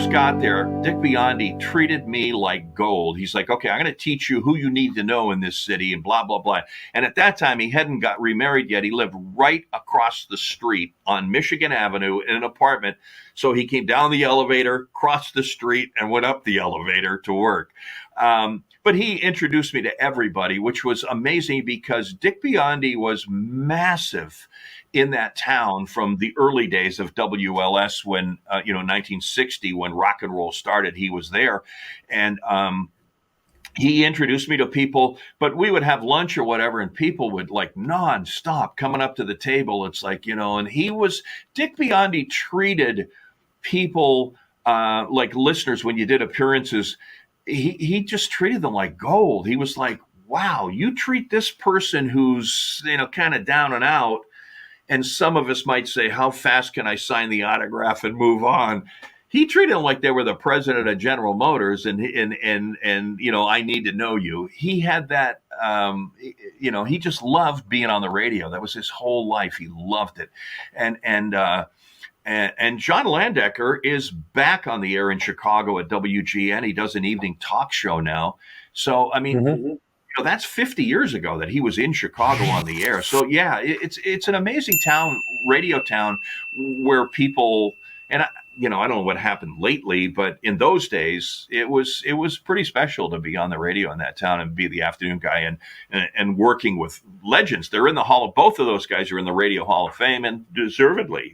first got there, Dick Biondi treated me like gold. He's like, okay, I'm going to teach you who you need to know in this city and blah, blah, blah. And at that time, he hadn't got remarried yet. He lived right across the street on Michigan Avenue in an apartment. So he came down the elevator, crossed the street, and went up the elevator to work. But he introduced me to everybody, which was amazing because Dick Biondi was massive in that town from the early days of WLS when, 1960, when rock and roll started, he was there. And he introduced me to people, but we would have lunch or whatever, and people would like nonstop coming up to the table. It's like, and Dick Biondi treated people like listeners when you did appearances. He just treated them like gold. He was like, wow, you treat this person who's, kind of down and out. And some of us might say, how fast can I sign the autograph and move on? He treated them like they were the president of General Motors and I need to know you. He had that, he just loved being on the radio. That was his whole life. He loved it. And John Landecker is back on the air in Chicago at WGN. He does an evening talk show now. So, I mean, that's 50 years ago that he was in Chicago on the air. So, yeah, it's an amazing town, radio town, where people, and I don't know what happened lately, but in those days, it was pretty special to be on the radio in that town and be the afternoon guy and working with legends. They're in the both of those guys are in the Radio Hall of Fame, and deservedly,